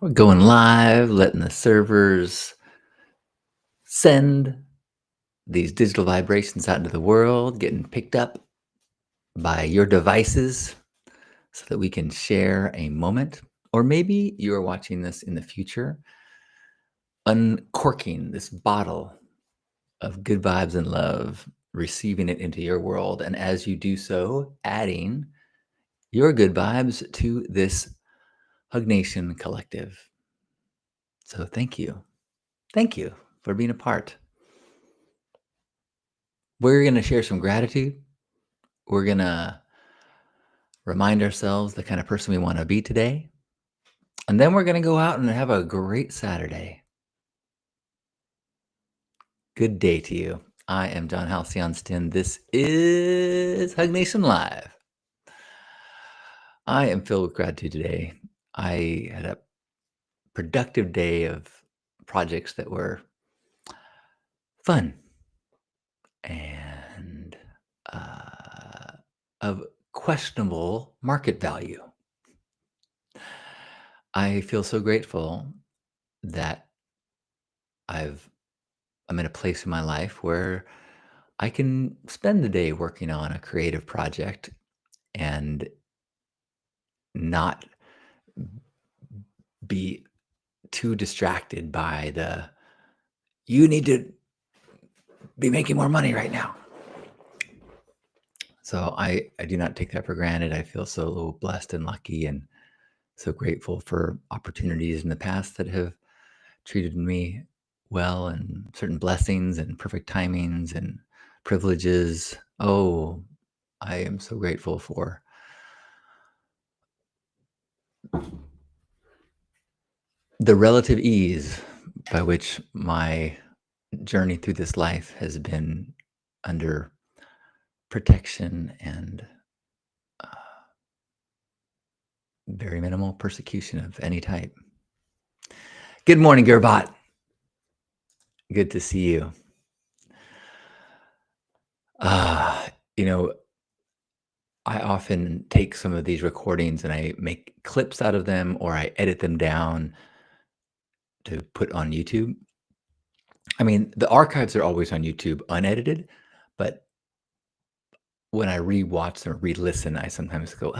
We're going live, letting the servers send these digital vibrations out into the world, getting picked up by your devices so that we can share a moment. Or maybe you are watching this in the future, uncorking this bottle of good vibes and love, receiving it into your world. And as you do so, adding your good vibes to this Hug Nation collective. So thank you. Thank you for being a part. We're going to share some gratitude. We're going to remind ourselves the kind of person we want to be today. And then we're going to go out and have a great Saturday. Good day to you. I am John Halcyon Stin. This is Hug Nation Live. I am filled with gratitude today. I had a productive day of projects that were fun and of questionable market value. I feel so grateful that I'm in a place in my life where I can spend the day working on a creative project and not be too distracted by you need to be making more money right now. So I do not take that for granted. I feel so blessed and lucky and so grateful for opportunities in the past that have treated me well, and certain blessings and perfect timings and privileges. Oh, I am so grateful for the relative ease by which my journey through this life has been under protection and very minimal persecution of any type. Good morning, Gerbot. Good to see you. You know, I often take some of these recordings and I make clips out of them, or I edit them down to put on YouTube. I mean, the archives are always on YouTube unedited, but when I re-watch or re-listen, I sometimes go,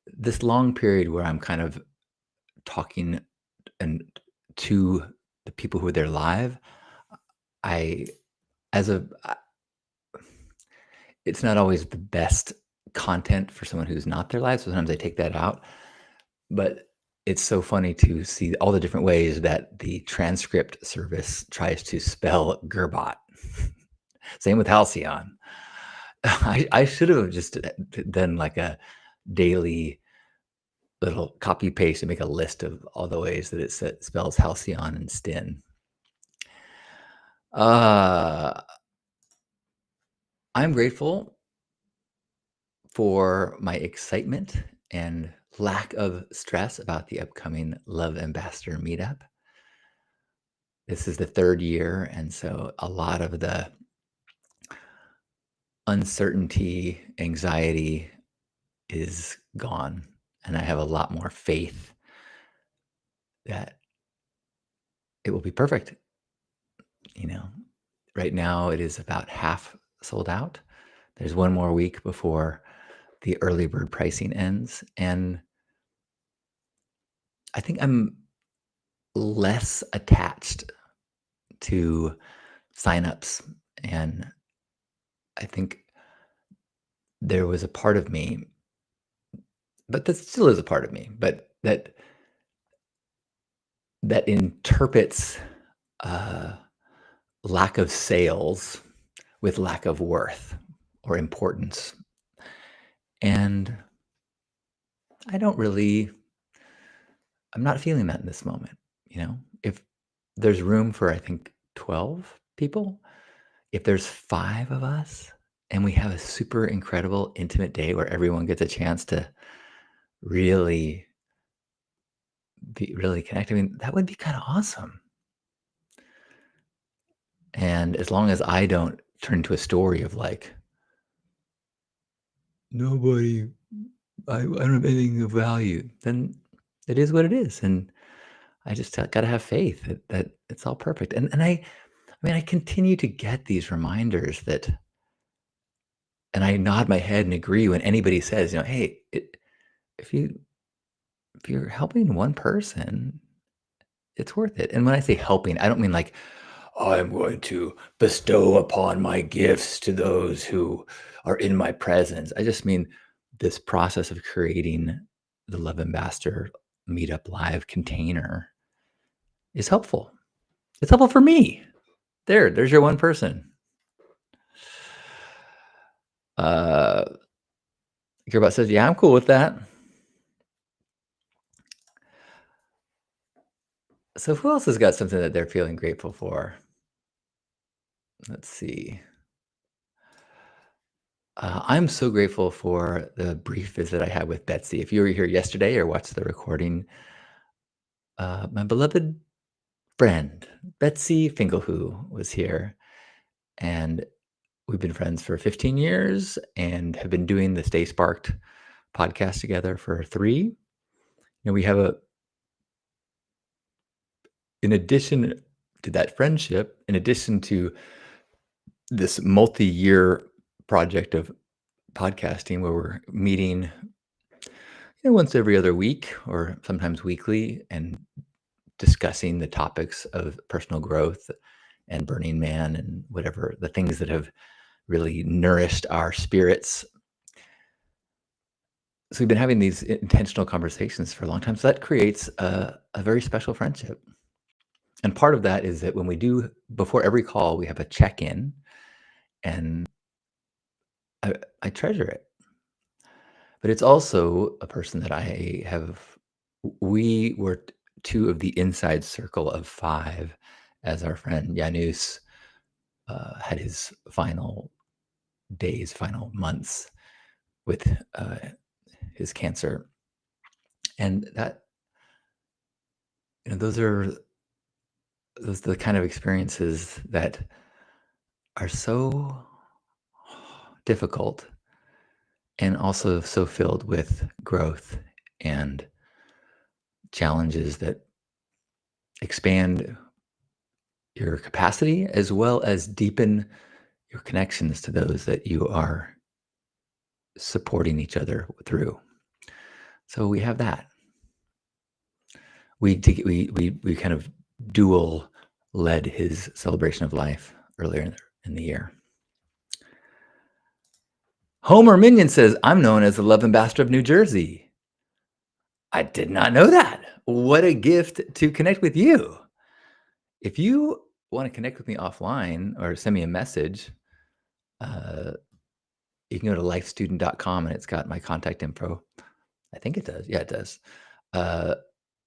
this long period where I'm kind of talking and to the people who are there live, I as a I it's not always the best content for someone who's not there live, so sometimes I take that out, but it's so funny to see all the different ways that the transcript service tries to spell Gerbot. Same with Halcyon. I should have just done like a daily little copy paste and make a list of all the ways that it spells Halcyon and Stin. I'm grateful for my excitement and lack of stress about the upcoming Love Ambassador meetup. This is the third year, and so a lot of the uncertainty, anxiety is gone, and I have a lot more faith that it will be perfect. You know, right now it is about half sold out. There's one more week before the early bird pricing ends, and I think I'm less attached to signups, and I think there was a part of me, but that still is a part of me, but that interprets lack of sales with lack of worth or importance. And I don't really, I'm not feeling that in this moment. If there's room for, I think, 12 people, if there's 5 of us and we have a super incredible intimate day where everyone gets a chance to really connect, I mean, that would be kind of awesome. And as long as I don't turn into a story of like, nobody, I don't have anything of value, then it is what it is. And I just gotta have faith that it's all perfect. And I continue to get these reminders that, and I nod my head and agree when anybody says, "Hey, if you if you're helping one person, it's worth it." And when I say helping, I don't mean like, I'm going to bestow upon my gifts to those who are in my presence. I just mean this process of creating the Love Ambassador Meetup Live container is helpful. It's helpful for me. There's your one person. Uh, Gearbot says, "Yeah, I'm cool with that." So who else has got something that they're feeling grateful for? Let's see. I'm so grateful for the brief visit I had with Betsy. If you were here yesterday or watched the recording, my beloved friend Betsy Finkelhu was here, and we've been friends for 15 years and have been doing the Stay Sparked podcast together for 3. We have in addition to that friendship, in addition to this multi-year project of podcasting where we're meeting once every other week or sometimes weekly and discussing the topics of personal growth and Burning Man and whatever the things that have really nourished our spirits. So we've been having these intentional conversations for a long time. So that creates a very special friendship. And part of that is that when we do, before every call, we have a check-in, and I treasure it. But it's also a person that I have, we were 2 of the inside circle of 5 as our friend Janus had his final days, final months with his cancer. And that, those are the kind of experiences that are so difficult and also so filled with growth and challenges that expand your capacity as well as deepen your connections to those that you are supporting each other through. So we have that. We kind of dual led his celebration of life earlier in the year. Homer Minion says, "I'm known as the Love Ambassador of New Jersey." I did not know that. What a gift to connect with you. If you want to connect with me offline or send me a message, uh, you can go to lifestudent.com and it's got my contact info. I think it does. Yeah, it does.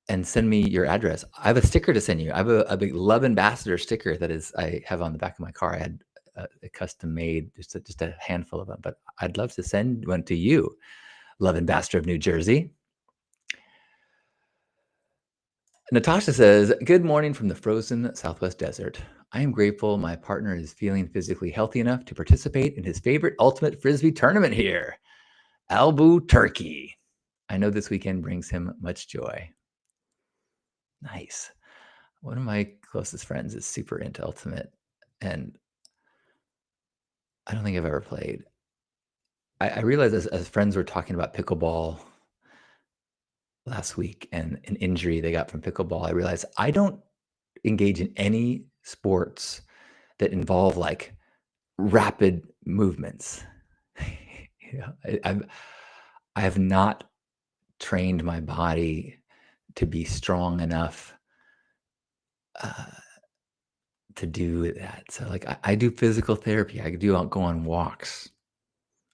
And send me your address. I have a sticker to send you. I have a big Love Ambassador sticker that I have on the back of my car. I had a custom made, just a handful of them, but I'd love to send one to you, Love Ambassador of New Jersey. Natasha says, "Good morning from the frozen Southwest desert. I am grateful my partner is feeling physically healthy enough to participate in his favorite ultimate frisbee tournament here, Albuquerque. I know this weekend brings him much joy." Nice. One of my closest friends is super into ultimate, and I don't think I've ever played. I realized as friends were talking about pickleball last week and an injury they got from pickleball, I realized I don't engage in any sports that involve like rapid movements. I have not trained my body to be strong enough uh, to do that. So like I do physical therapy. I do go on walks.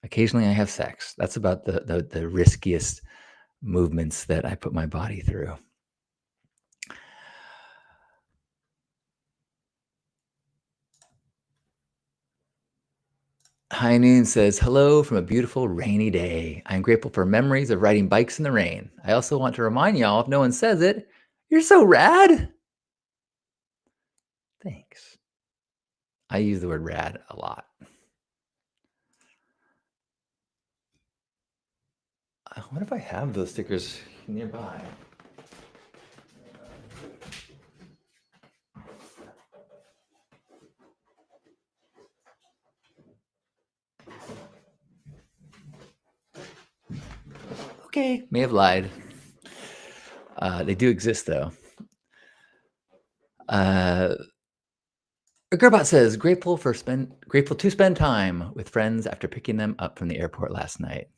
Occasionally I have sex. That's about the riskiest movements that I put my body through. High Noon says, "Hello from a beautiful rainy day. I'm grateful for memories of riding bikes in the rain. I also want to remind y'all, if no one says it, you're so rad." Thanks. I use the word rad a lot. I wonder if I have those stickers nearby. Okay, may have lied. They do exist though. Uh, Gerbot says, grateful to spend time with friends after picking them up from the airport last night.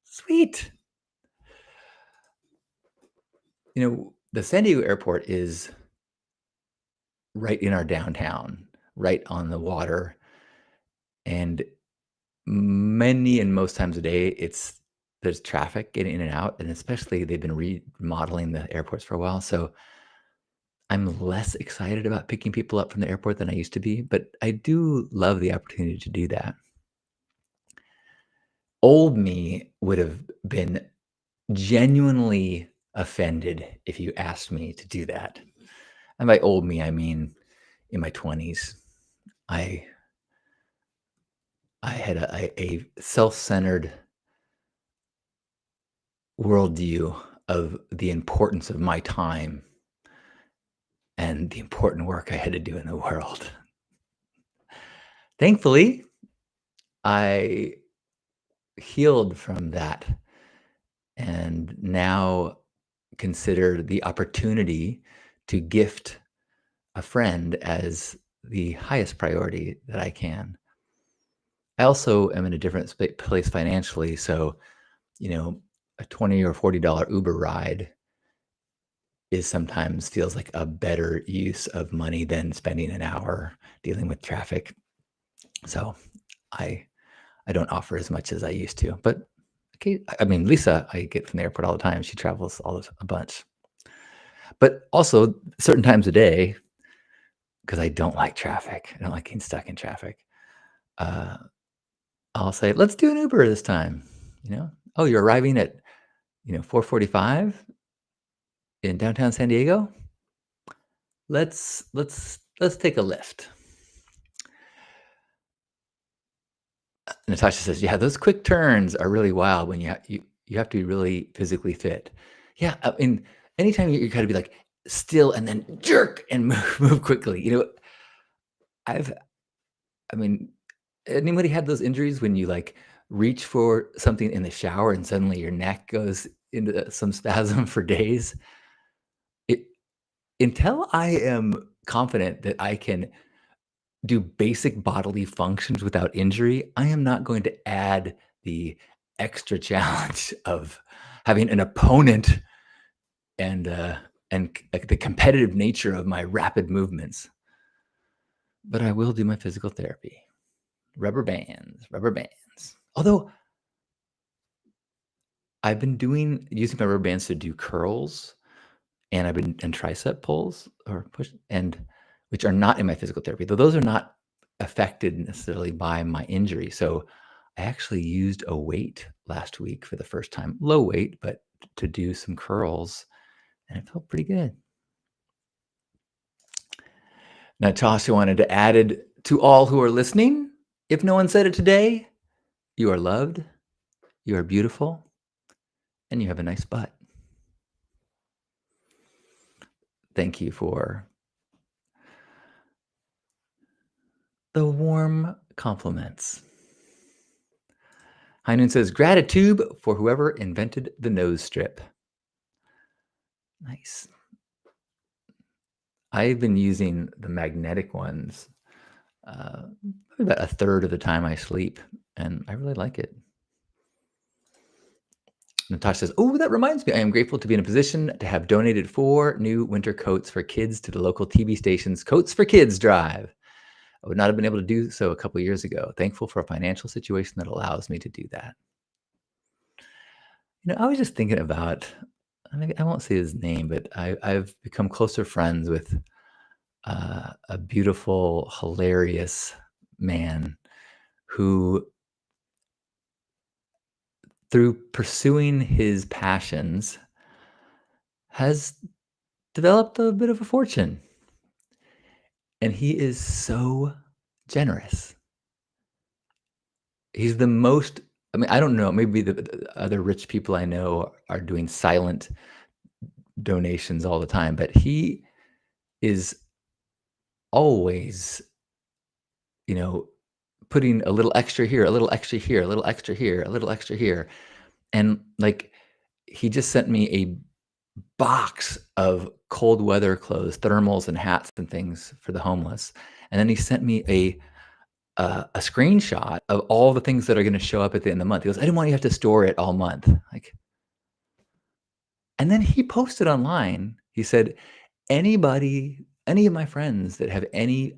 Sweet. The San Diego airport is right in our downtown, right on the water, and many and most times a day, there's traffic getting in and out, and especially they've been remodeling the airports for a while, so I'm less excited about picking people up from the airport than I used to be, but I do love the opportunity to do that. Old me would have been genuinely offended if you asked me to do that. And by old me, I mean in my 20s. I I had a self-centered worldview of the importance of my time and the important work I had to do in the world. Thankfully, I healed from that and now consider the opportunity to gift a friend as the highest priority that I can. I also am in a different place financially, so a 20 or $40 Uber ride is sometimes feels like a better use of money than spending an hour dealing with traffic. So I I don't offer as much as I used to, but okay, I mean, Lisa, I get from the airport all the time. She travels a bunch. But also certain times a day, because I don't like traffic. I don't like getting stuck in traffic. Uh, I'll say, let's do an Uber this time. Oh, you're arriving at 4:45 in downtown San Diego. Let's take a Lyft. Natasha says, "Yeah, those quick turns are really wild when you have to be really physically fit." Yeah, I mean, anytime you gotta be, like, still and then jerk and move quickly, I've I mean, anybody had those injuries when you, like, reach for something in the shower and suddenly your neck goes into some spasm for days? It Until I am confident that I can do basic bodily functions without injury, I am not going to add the extra challenge of having an opponent and like the competitive nature of my rapid movements. But I will do my physical therapy. Rubber bands, rubber bands. Although I've been using my rubber bands to do curls and I've been and tricep pulls or push and which are not in my physical therapy, though those are not affected necessarily by my injury. So I actually used a weight last week for the first time, low weight, but to do some curls, and it felt pretty good. Natasha wanted to add it to all who are listening. If no one said it today, you are loved, you are beautiful, and you have a nice butt. Thank you for the warm compliments. Heinun says, gratitude for whoever invented the nose strip. Nice. I've been using the magnetic ones about a third of the time I sleep, and I really like it. Natasha says, oh, that reminds me. I am grateful to be in a position to have donated 4 new winter coats for kids to the local TV station's Coats for Kids drive. I would not have been able to do so a couple of years ago. Thankful for a financial situation that allows me to do that. I was just thinking about, I won't say his name, but I've become closer friends with a beautiful, hilarious man who, through pursuing his passions, has developed a bit of a fortune. And he is so generous. He's the most, I don't know, maybe the other rich people I know are doing silent donations all the time, but he is always, you know, putting a little extra here, a little extra here, a little extra here, a little extra here. And like he just sent me a box of cold weather clothes, thermals and hats and things for the homeless, and then he sent me a screenshot of all the things that are gonna show up at the end of the month. He goes, "I didn't want you to have to store it all month." Like, and then he posted online, he said, any of my friends that have any,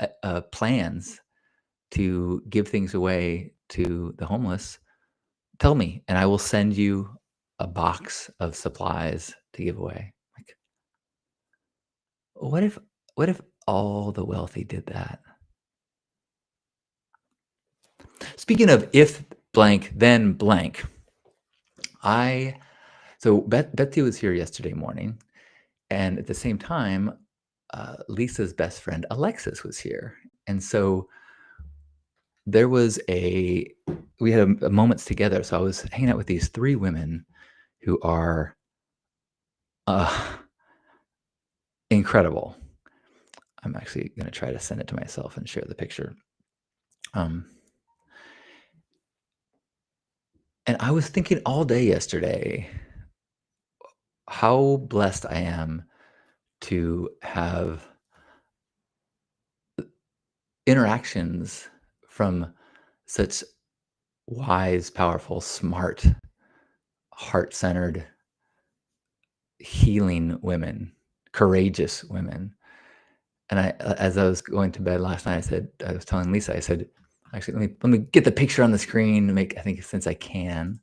plans to give things away to the homeless, tell me, and I will send you a box of supplies to give away." Like, what if what if all the wealthy did that? Speaking of if blank, then blank, I so Betsy was here yesterday morning, and at the same time, Lisa's best friend Alexis was here, and so there was a we had moments together. So I was hanging out with these 3 women who are, uh, incredible. I'm actually gonna try to send it to myself and share the picture. Um, and I was thinking all day yesterday how blessed I am to have interactions from such wise, powerful, smart, heart-centered, healing women, courageous women. And as I was going to bed last night, I was telling Lisa, I said, actually, let me get the picture on the screen and make, I think since I can,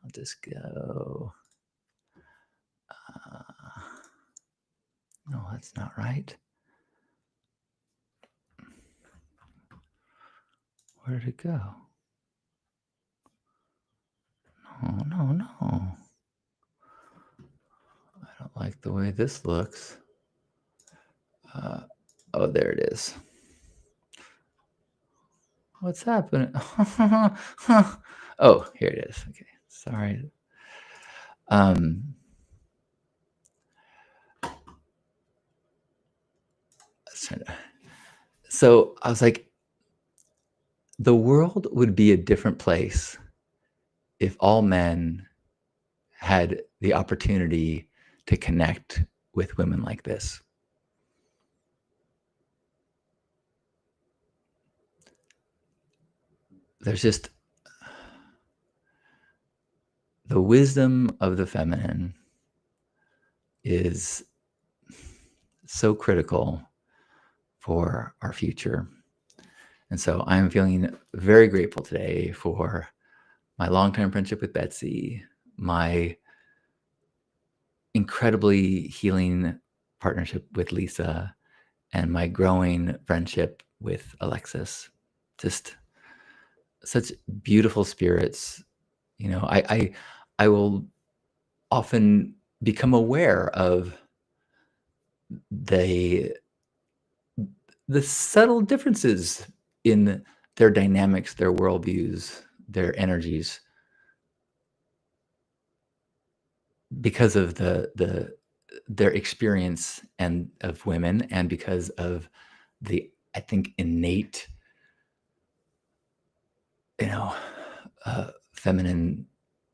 I'll just go, uh, no, that's not right. Where did it go? No, no, no. I don't like the way this looks. Oh, there it is. What's happening? Oh, here it is. Okay, sorry. Let's try to- So I was like, the world would be a different place if all men had the opportunity to connect with women like this. There's just the wisdom of the feminine is so critical for our future. And so I'm feeling very grateful today for my long-term friendship with Betsy, my incredibly healing partnership with Lisa, and my growing friendship with Alexis. Just such beautiful spirits. You know, I will often become aware of the the subtle differences in their dynamics, their worldviews, their energies because of their experience and of women, and because of the, I think, innate, you know, feminine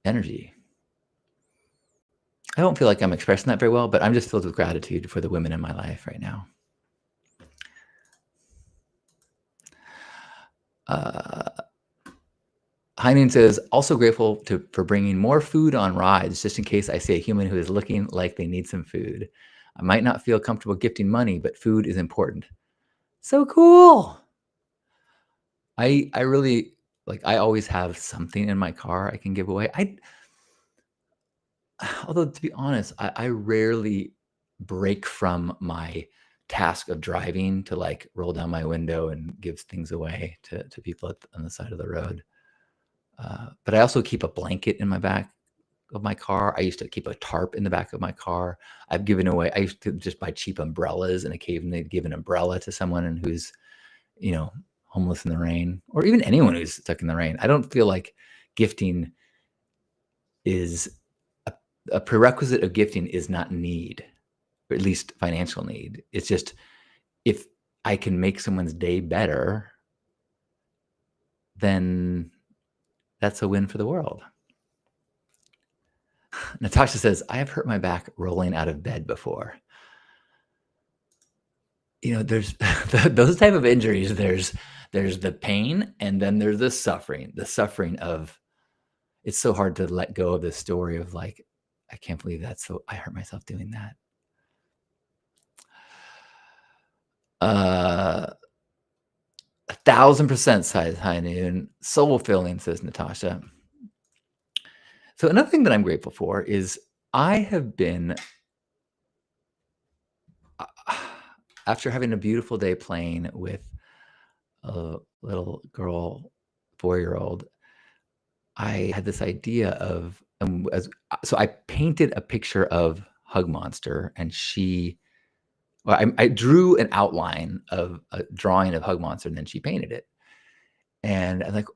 energy. I don't feel like I'm expressing that very well, but I'm just filled with gratitude for the women in my life right now. Uh, Heinen says, also grateful for bringing more food on rides, just in case I see a human who is looking like they need some food. I might not feel comfortable gifting money, but food is important. So cool. I really like, I always have something in my car I can give away. Although to be honest, I rarely break from my task of driving to like roll down my window and give things away to people on the side of the road. But I also keep a blanket in my back of my car. I used to keep a tarp in the back of my car. I've given away, I used to just buy cheap umbrellas and occasionally give an umbrella to someone and who's, you know, homeless in the rain, or even anyone who's stuck in the rain. I don't feel like gifting is a prerequisite of gifting is not need, or at least financial need. It's just if I can make someone's day better, then that's a win for the world. Natasha says, I have hurt my back rolling out of bed before. There's those type of injuries. There's the pain, and then there's the suffering. The suffering of it's so hard to let go of this story of like, I can't believe I hurt myself doing that. 1,000% size high noon. Soul filling, says Natasha. So another thing that I'm grateful for is I have been, after having a beautiful day playing with a little girl, 4-year-old, I had this idea of, so I painted a picture of Hug Monster, and I drew an outline of a drawing of Hug Monster, and then she painted it. And I'm like,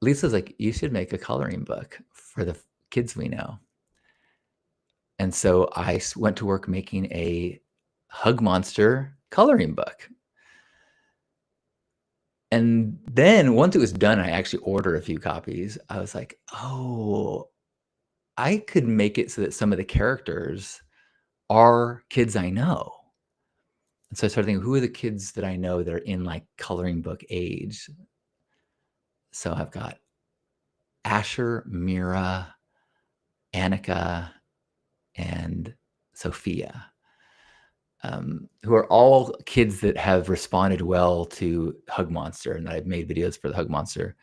Lisa's like, you should make a coloring book for the kids we know. And so I went to work making a Hug Monster coloring book. And then once it was done, I actually ordered a few copies. I was like, oh, I could make it so that some of the characters are kids I know. And so I started thinking, who are the kids that I know that are in like coloring book age? So I've got Asher, Mira, Annika, and Sophia, who are all kids that have responded well to Hug Monster, and I've made videos for the Hug Monster.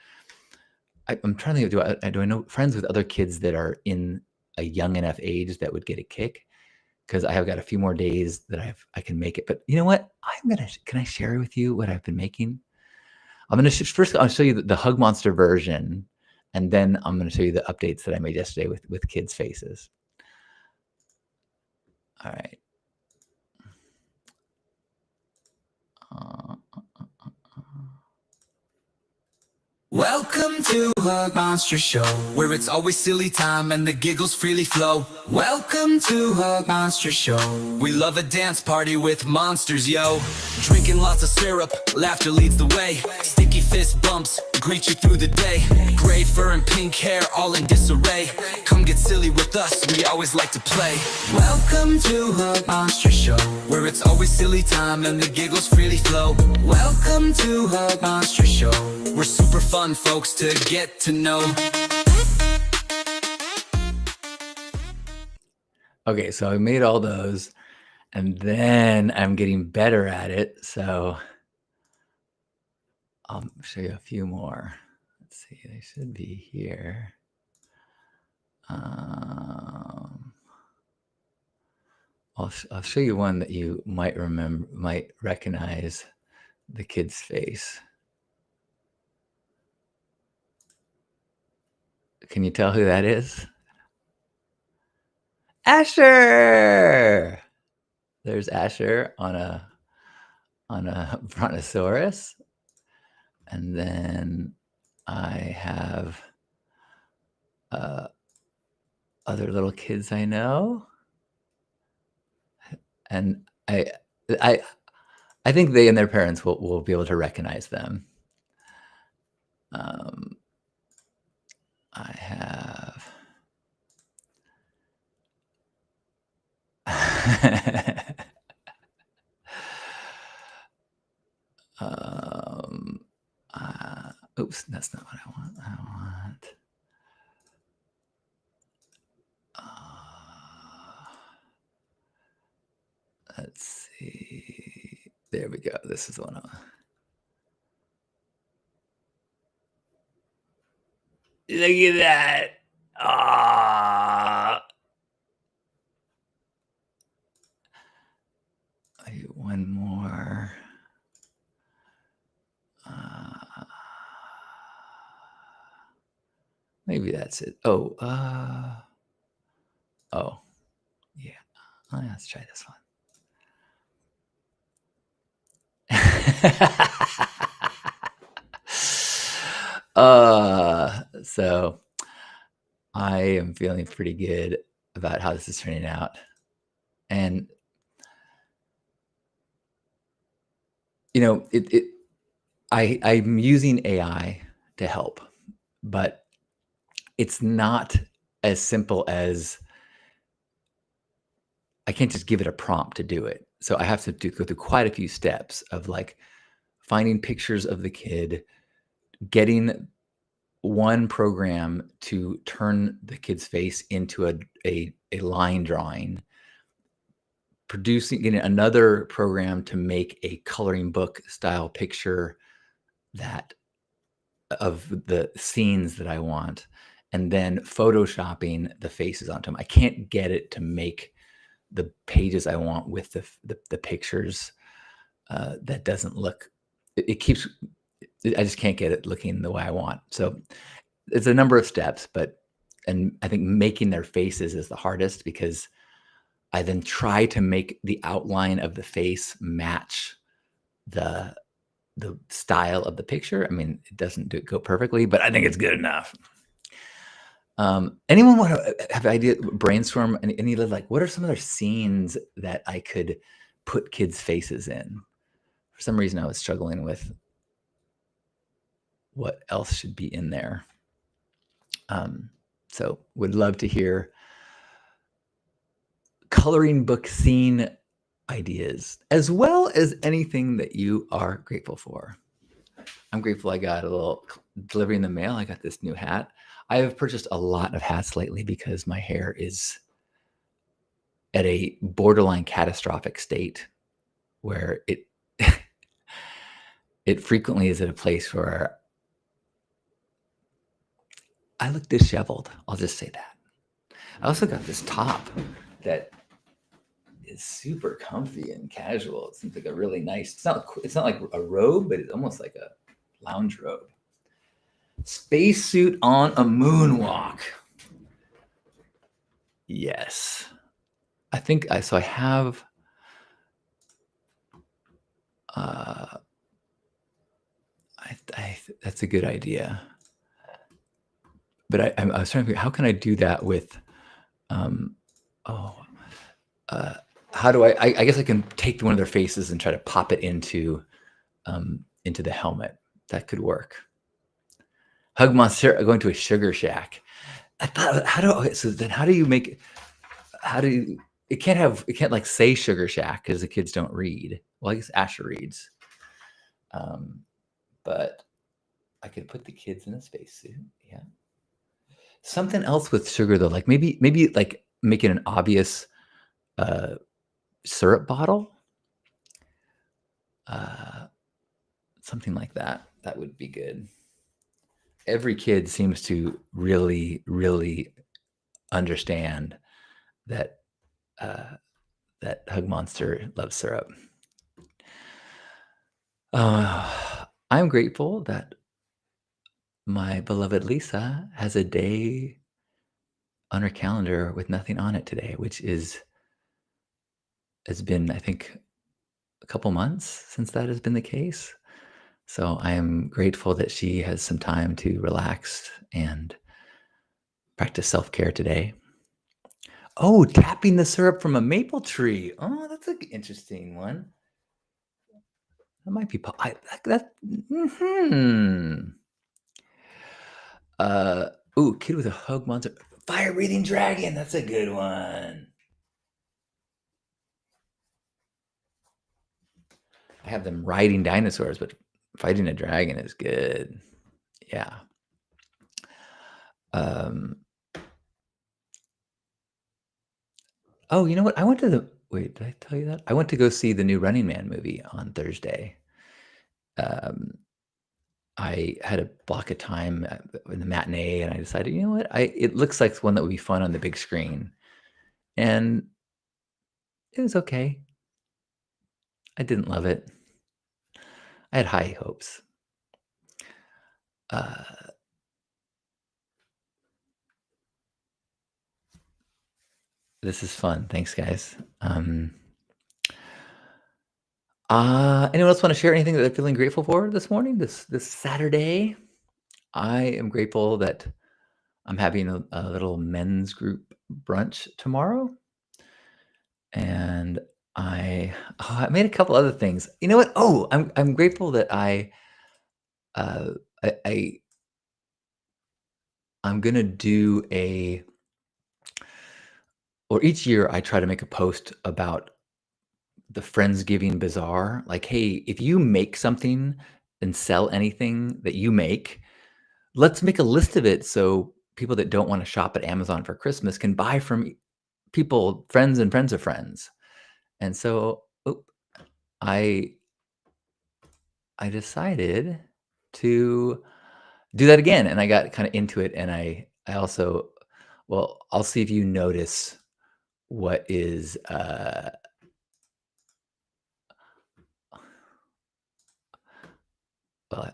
I'm trying to think, do I know friends with other kids that are in a young enough age that would get a kick? Because I have got a few more days that I can make it. But you know what? Can I share with you what I've been making? I'm gonna first. I'll show you the Hug Monster version, and then I'm gonna show you the updates that I made yesterday with kids' faces. All right. Welcome to Hug Monster Show, where it's always silly time and the giggles freely flow. Welcome to Hug Monster Show. We love a dance party with monsters, yo. Drinking lots of syrup, laughter leads the way. Sticky fist bumps greet you through the day. Gray fur and pink hair all in disarray. Come get silly with us, we always like to play. Welcome to Hug Monster Show, where it's always silly time and the giggles freely flow. Welcome to Hug Monster Show. We're super fun folks to get to know. Okay, so I made all those, and then I'm getting better at it. So I'll show you a few more. Let's see, they should be here. I'll show you one that you might recognize the kid's face. Can you tell who that is? Asher! There's Asher on a brontosaurus. And then I have other little kids I know. And I think they and their parents will be able to recognize them. I have oops, that's not what I want. Let's see. There we go. This is the one. Look at that. One more. Maybe that's it. Oh, yeah. Let's try this one. So I am feeling pretty good about how this is turning out. And I'm using AI to help, but it's not as simple as I can't just give it a prompt to do it. So I have to go through quite a few steps of like finding pictures of the kid, getting one program to turn the kid's face into a line drawing, getting another program to make a coloring book style picture that of the scenes that I want, and then photoshopping the faces onto them. I can't get it to make the pages I want with the pictures. That doesn't look. It keeps. I just can't get it looking the way I want. So it's a number of steps, and I think making their faces is the hardest because I then try to make the outline of the face match the style of the picture. I mean, it doesn't go perfectly, but I think it's good enough. Anyone want to have an idea, brainstorm any like what are some other scenes that I could put kids' faces in? For some reason, I was struggling with what else should be in there. So would love to hear coloring book scene ideas, as well as anything that you are grateful for. I'm grateful I got a little delivery in the mail. I got this new hat. I have purchased a lot of hats lately because my hair is at a borderline catastrophic state where it it frequently is at a place where I look disheveled. I'll just say that. I also got this top that is super comfy and casual. It seems like a really nice. It's not like a robe, but it's almost like a lounge robe. Spacesuit on a moonwalk. Yes, I think I. So I have. That's a good idea. But I was trying to figure, how can I do that with, how do I guess I can take one of their faces and try to pop it into the helmet. That could work. Hug Monster going to a sugar shack. I thought, it can't like say sugar shack because the kids don't read. Well, I guess Asher reads. But I could put the kids in a spacesuit. Yeah. Something else with sugar though, like maybe like making an obvious syrup bottle. Something like that. That would be good. Every kid seems to really, really understand that Hug Monster loves syrup. I'm grateful that my beloved Lisa has a day on her calendar with nothing on it today, which has been, I think, a couple months since that has been the case. So I am grateful that she has some time to relax and practice self-care today. Oh, tapping the syrup from a maple tree. Oh, that's an interesting one. That might be kid with a hug monster. Fire breathing dragon. That's a good one. I have them riding dinosaurs, but fighting a dragon is good. Yeah. Oh, you know what? Wait, did I tell you that? I went to go see the new Running Man movie on Thursday. I had a block of time in the matinee, and I decided, you know what? It looks like one that would be fun on the big screen, and it was okay. I didn't love it. I had high hopes. This is fun. Thanks, guys. Anyone else want to share anything that they're feeling grateful for this morning, this Saturday? I am grateful that I'm having a little men's group brunch tomorrow, and I made a couple other things. You know what? Oh, I'm grateful that I'm gonna do or each year I try to make a post about the Friendsgiving Bazaar. Like, hey, if you make something and sell anything that you make, let's make a list of it so people that don't want to shop at Amazon for Christmas can buy from people, friends and friends of friends. And so I I decided to do that again, and I got kind of into it, and I also, well, I'll see if you notice what is well,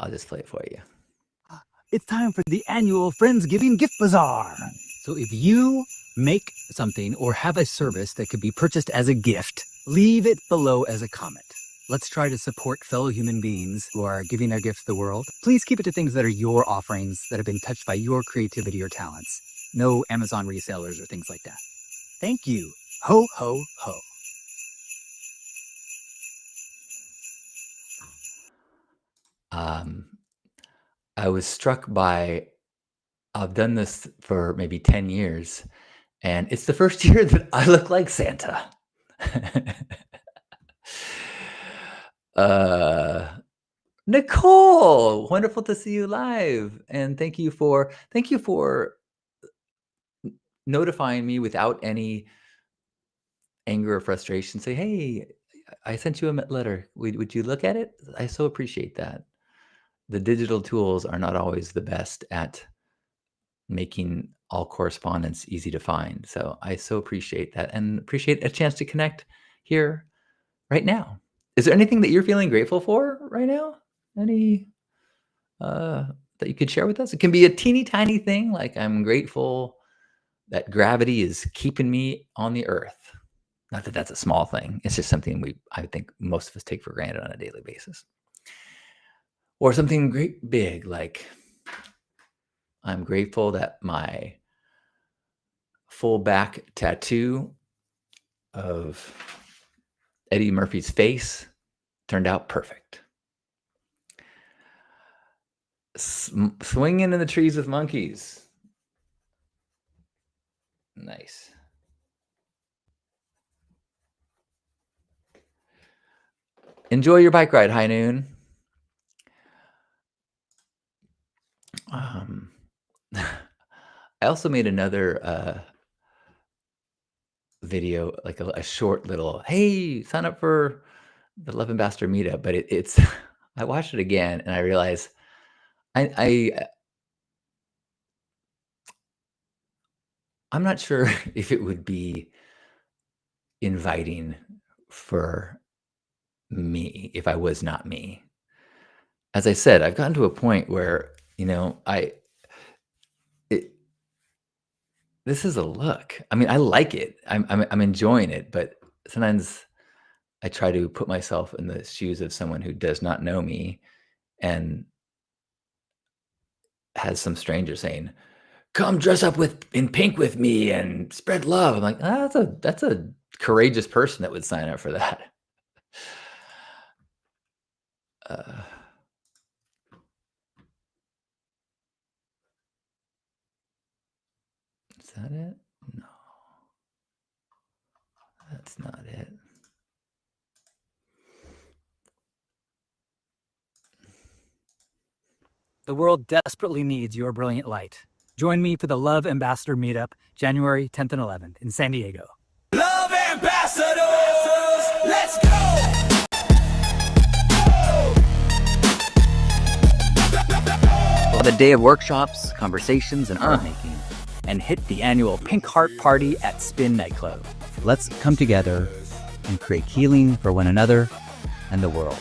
I'll just play it for you. It's time for the annual Friendsgiving Gift Bazaar. So if you make something or have a service that could be purchased as a gift, leave it below as a comment. Let's try to support fellow human beings who are giving their gifts to the world. Please keep it to things that are your offerings that have been touched by your creativity or talents. No Amazon resellers or things like that. Thank you. Ho, ho, ho. I was struck by, I've done this for maybe 10 years, and it's the first year that I look like Santa. uh, Nicole, wonderful to see you live, and thank you for notifying me without any anger or frustration. Say, hey, I sent you a letter. Would you look at it? I so appreciate that. The digital tools are not always the best at making all correspondence easy to find. So I so appreciate that and appreciate a chance to connect here right now. Is there anything that you're feeling grateful for right now? Any that you could share with us? It can be a teeny tiny thing, like I'm grateful that gravity is keeping me on the earth. Not that that's a small thing. It's just something I think most of us take for granted on a daily basis. Or something great big, like I'm grateful that my full back tattoo of Eddie Murphy's face turned out perfect. Swinging in the trees with monkeys. Nice. Enjoy your bike ride, High Noon. I also made another video, like a short little, hey, sign up for the Love Ambassador meetup. But it's I watched it again and I realized I'm not sure if it would be inviting for me if I was not me. As I said, I've gotten to a point where, this is a look. I mean, I like it. I'm enjoying it, but sometimes I try to put myself in the shoes of someone who does not know me and has some stranger saying, "Come dress up in pink with me and spread love." I'm like, that's a courageous person that would sign up for that. Is that it? No, that's not it. The world desperately needs your brilliant light. Join me for the Love Ambassador Meetup, January 10th and 11th in San Diego. Love Ambassadors, let's go! We'll have a day of workshops, conversations, and art making, and hit the annual Pink Heart Party at Spin Nightclub. Let's come together and create healing for one another and the world.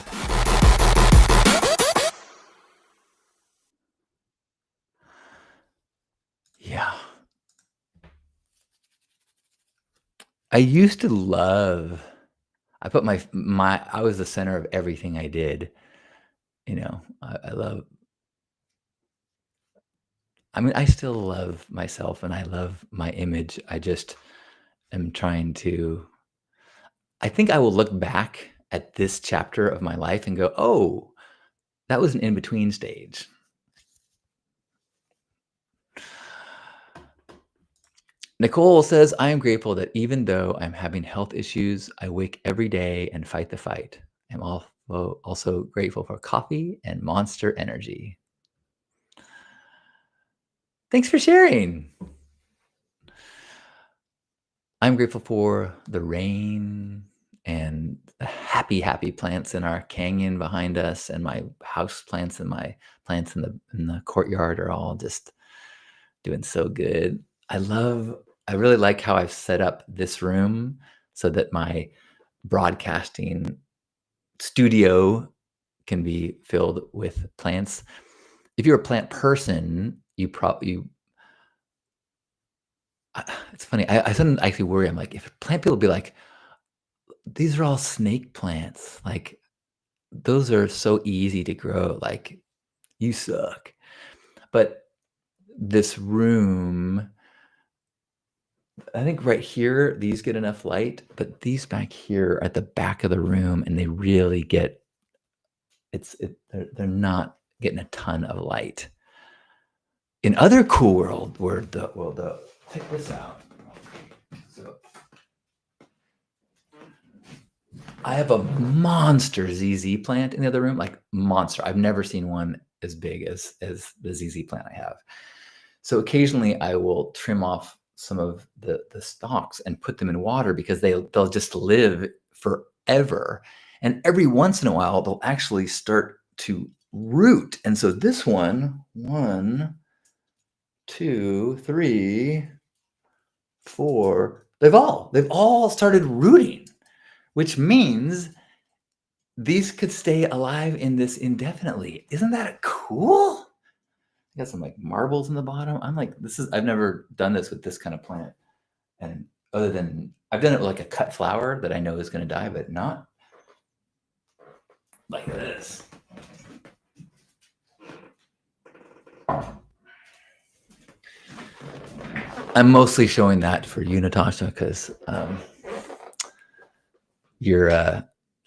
Yeah. I used to love, I put I was the center of everything I did. I still love myself and I love my image. I just am trying to, I think I will look back at this chapter of my life and go, oh, that was an in-between stage. Nicole says, I am grateful that even though I'm having health issues, I wake every day and fight the fight. I'm also grateful for coffee and Monster Energy. Thanks for sharing. I'm grateful for the rain and the happy plants in our canyon behind us, and my house plants and my plants in the courtyard are all just doing so good. I really like how I've set up this room so that my broadcasting studio can be filled with plants. If you're a plant person, it's funny. I sometimes actually worry. I'm like, if plant people be like, these are all snake plants. Like, those are so easy to grow. Like, you suck. But this room, I think right here, these get enough light, but these back here are at the back of the room, and they really get they're not getting a ton of light. In other cool world, where check this out. So I have a monster ZZ plant in the other room, like monster. I've never seen one as big as the ZZ plant I have. So occasionally I will trim off some of the stalks and put them in water because they'll just live forever. And every once in a while, they'll actually start to root. And so this one, 2, 3, 4, they've all started rooting, which means these could stay alive in this indefinitely. Isn't that cool? I got some like marbles in the bottom. I'm like, I've never done this with this kind of plant. And other than I've done it with like a cut flower that I know is going to die, but not like this. I'm mostly showing that for you, Natasha, because I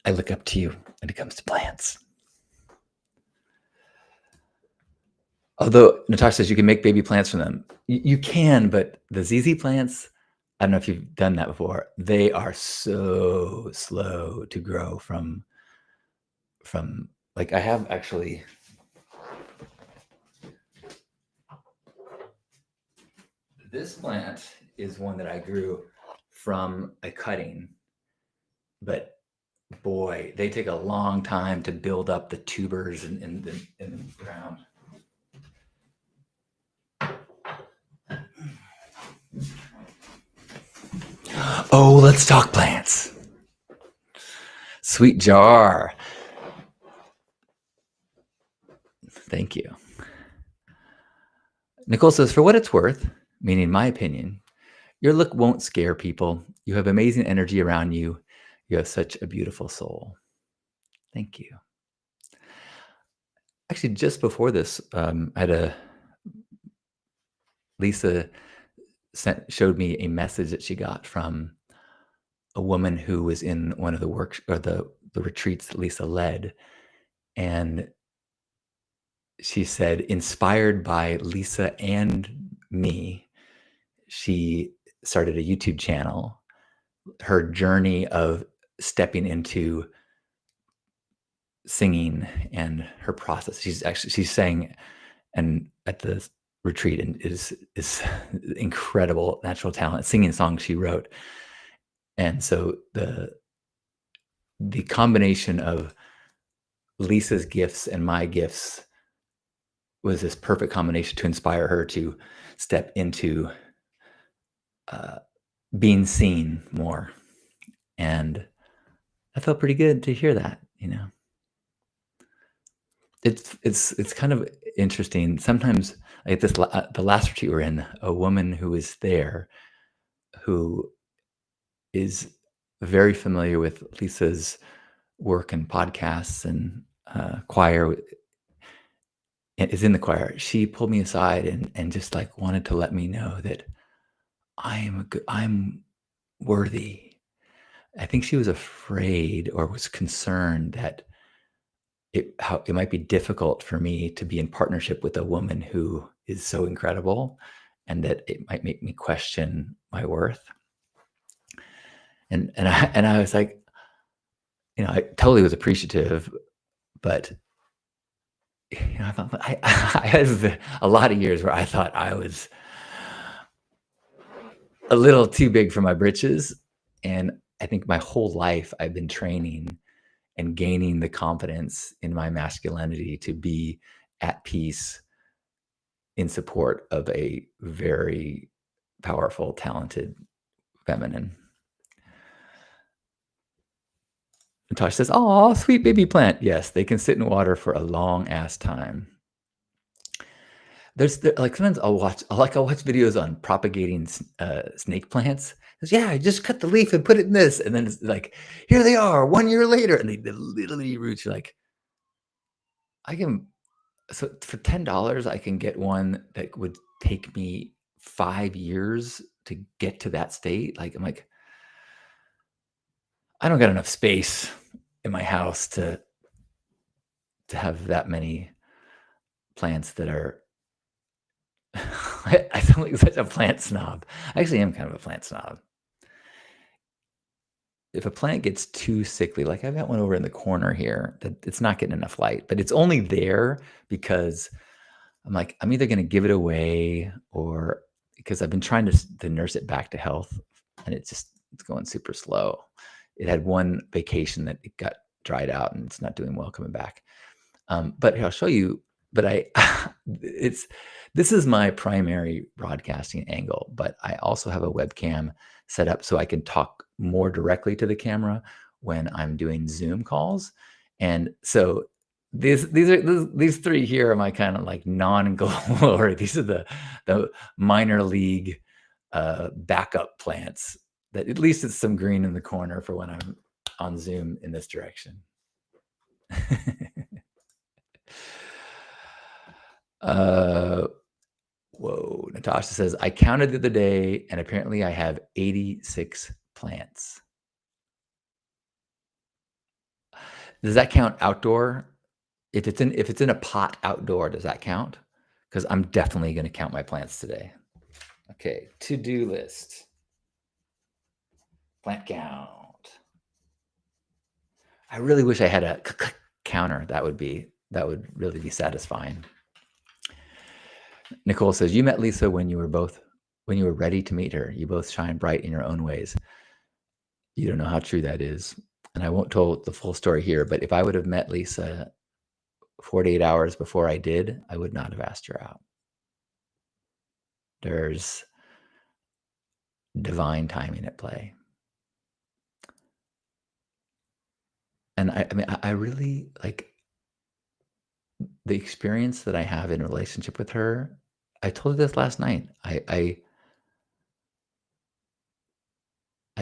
look up to you when it comes to plants. Although Natasha says you can make baby plants from them. You can, but the ZZ plants, I don't know if you've done that before. They are so slow to grow from like I have actually. This plant is one that I grew from a cutting, but boy, they take a long time to build up the tubers in the ground. Oh, let's talk plants. Sweet jar. Thank you. Nicole says, for what it's worth, meaning my opinion, your look won't scare people. You have amazing energy around you. You have such a beautiful soul. Thank you. Actually, just before this, Lisa showed me a message that she got from a woman who was in one of the retreats that Lisa led. And she said, inspired by Lisa and me, she started a YouTube channel. Her journey of stepping into singing and her process. She's sang and at the retreat and is incredible natural talent, singing songs she wrote. And so the combination of Lisa's gifts and my gifts was this perfect combination to inspire her to step into being seen more. And I felt pretty good to hear that, you know. It's kind of interesting. Sometimes like the last retreat we're in, a woman who was there who is very familiar with Lisa's work and podcasts and choir, is in the choir. She pulled me aside and just like wanted to let me know that I'm worthy. I think she was afraid or was concerned that it might be difficult for me to be in partnership with a woman who is so incredible. and that it might make me question my worth. And I was like, I totally was appreciative, but I thought I had a lot of years where I thought I was a little too big for my britches, and I think my whole life I've been training and gaining the confidence in my masculinity to be at peace in support of a very powerful, talented feminine. Natasha says, "Oh, sweet baby plant." Yes, they can sit in water for a long ass time. Like sometimes I'll watch videos on propagating snake plants. Yeah, I just cut the leaf and put it in this, and then it's like, here they are 1 year later, and the literally roots. You're like, so for $10, I can get one that would take me 5 years to get to that state. Like, I'm like, I don't got enough space in my house to have that many plants that are. I sound like such a plant snob. I actually am kind of a plant snob. If a plant gets too sickly, like I've got one over in the corner here that it's not getting enough light, but it's only there because I'm like, I'm either going to give it away or because I've been trying to nurse it back to health, and it's going super slow. It had one vacation that it got dried out and it's not doing well coming back. But here, I'll show you. But this is my primary broadcasting angle, but I also have a webcam set up so I can talk more directly to the camera when I'm doing Zoom calls. And so these three here are my kind of like non-glory. These are the minor league backup plants that at least it's some green in the corner for when I'm on Zoom in this direction. Whoa, Natasha says, I counted the other day and apparently I have 86 plants. Does that count outdoor? If it's in a pot outdoor, does that count? Because I'm definitely going to count my plants today. Okay, to-do list. Plant count. I really wish I had a counter. That would really be satisfying. Nicole says, you met Lisa when you were ready to meet her. You both shine bright in your own ways. You don't know how true that is. And I won't tell the full story here, but if I would have met Lisa 48 hours before I did, I would not have asked her out. There's divine timing at play. And I really like the experience that I have in relationship with her. I told her this last night. I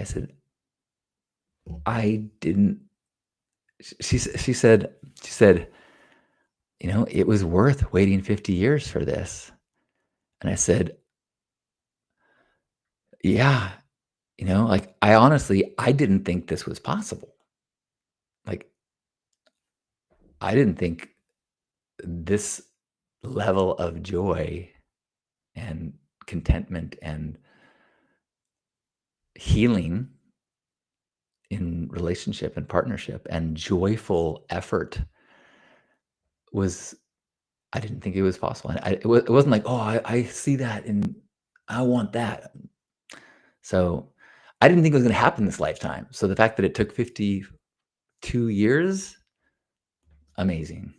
said, I didn't. She said, it was worth waiting 50 years for this. And I said, yeah, like I didn't think this was possible. Like, I didn't think this level of joy and contentment and healing in relationship and partnership and joyful effort I didn't think it was possible. And it wasn't like, oh, I see that and I want that. So I didn't think it was going to happen this lifetime. So the fact that it took 52 years, amazing.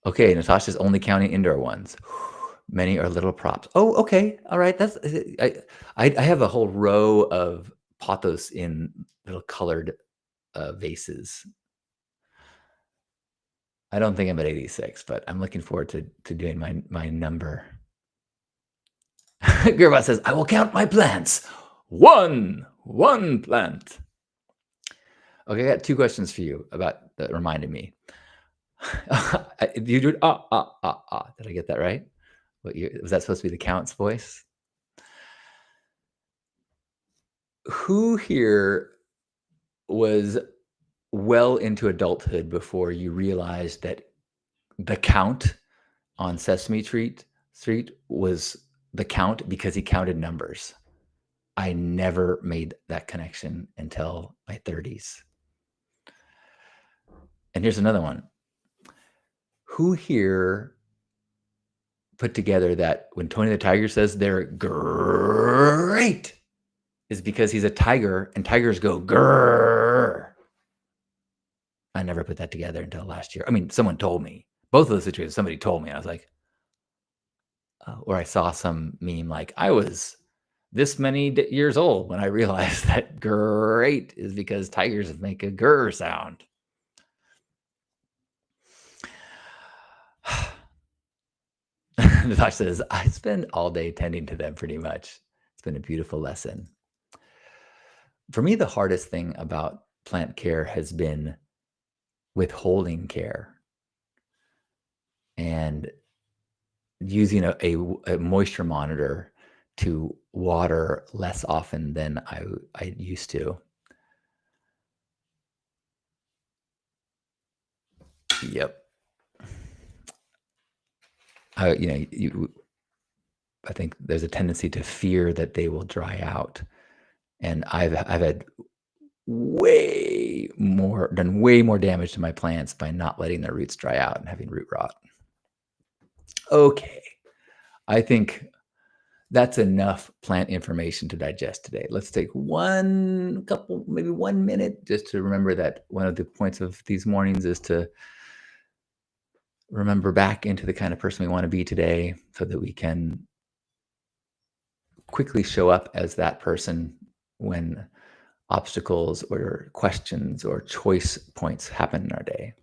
Okay, Natasha's only counting indoor ones. Many are little props. Oh, okay. All right. I have a whole row of pothos in little colored vases. I don't think I'm at 86, but I'm looking forward to doing my number. Gerba says, I will count my plants. One plant. Okay, I got 2 questions for you that reminded me. You do Did I get that right? Was that supposed to be the count's voice? Who here was well into adulthood before you realized that the count on Sesame Street was the count because he counted numbers. I never made that connection until my 30s. And here's another one. Who here put together that when Tony the Tiger says they're great is because he's a tiger and tigers go grrr? I never put that together until last year. I mean, someone told me. Both of those situations, somebody told me. I was like, or I saw some meme like, I was this many years old when I realized that great is because tigers make a grrr sound. Natasha says, I spend all day tending to them pretty much. It's been a beautiful lesson. For me, the hardest thing about plant care has been withholding care and using a moisture monitor to water less often than I used to. Yep. I think there's a tendency to fear that they will dry out. And I've had done way more damage to my plants by not letting their roots dry out and having root rot. Okay. I think that's enough plant information to digest today. Let's take maybe 1 minute just to remember that one of the points of these mornings is to remember back into the kind of person we want to be today so that we can quickly show up as that person when obstacles or questions or choice points happen in our day.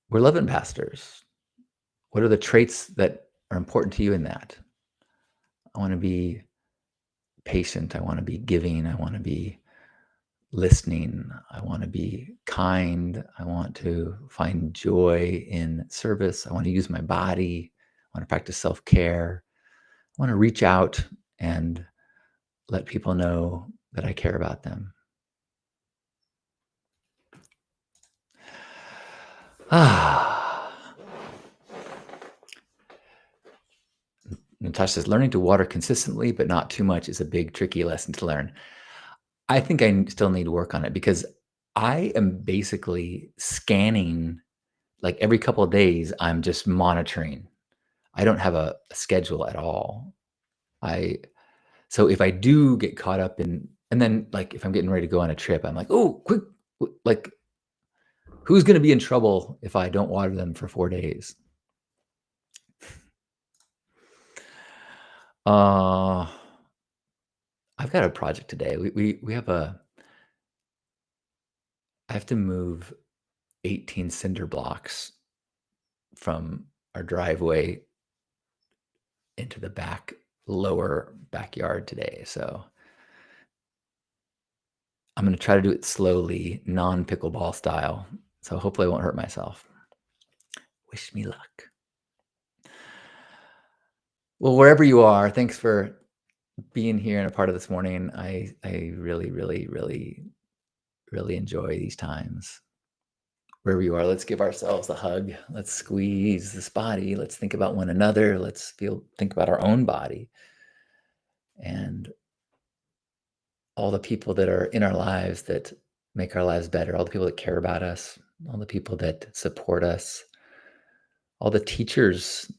We're love ambassadors. What are the traits that are important to you in that? I want to be patient. I want to be giving. I want to be listening. I want to be kind. I want to find joy in service. I want to use my body. I want to practice self-care. I want to reach out and let people know that I care about them. Natasha says, learning to water consistently, but not too much is a big, tricky lesson to learn. I think I still need to work on it because I am basically scanning, like every couple of days, I'm just monitoring. I don't have a schedule at all. So if I do get caught up in, and then like if I'm getting ready to go on a trip, I'm like, oh, quick, like who's going to be in trouble if I don't water them for 4 days? I've got a project today. We have I have to move 18 cinder blocks from our driveway into the lower backyard today. So I'm going to try to do it slowly, non-pickleball style. So hopefully I won't hurt myself. Wish me luck. Well, wherever you are, thanks for being here and a part of this morning. I really, really, really, really enjoy these times. Wherever you are, let's give ourselves a hug. Let's squeeze this body. Let's think about one another. Let's think about our own body and all the people that are in our lives that make our lives better, all the people that care about us, all the people that support us, all the teachers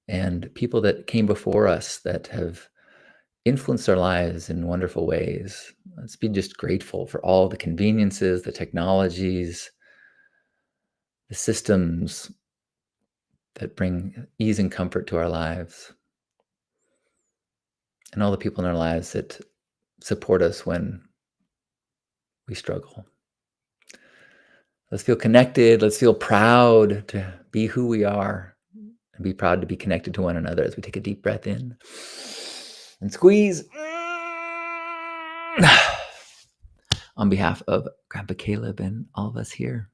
and people that came before us that have influenced our lives in wonderful ways. Let's be just grateful for all the conveniences, the technologies, the systems that bring ease and comfort to our lives, and all the people in our lives that support us when we struggle. Let's feel connected. Let's feel proud to be who we are and be proud to be connected to one another as we take a deep breath in and squeeze. On behalf of Grandpa Caleb and all of us here,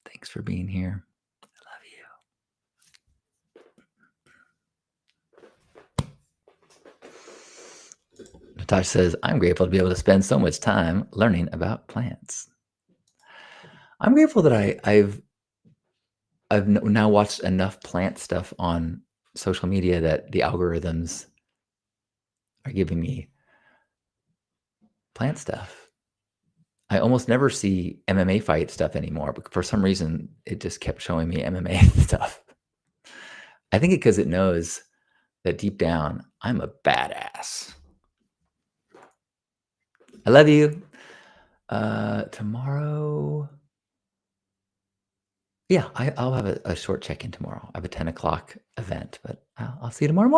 thanks for being here. I love you. Tosh says, I'm grateful to be able to spend so much time learning about plants. I'm grateful that I've now watched enough plant stuff on social media that the algorithms are giving me plant stuff. I almost never see MMA fight stuff anymore, but for some reason, it just kept showing me MMA stuff. I think because it knows that deep down, I'm a badass. I love you. Tomorrow, yeah, I'll have a short check-in tomorrow. I have a 10 o'clock event, but I'll see you tomorrow morning.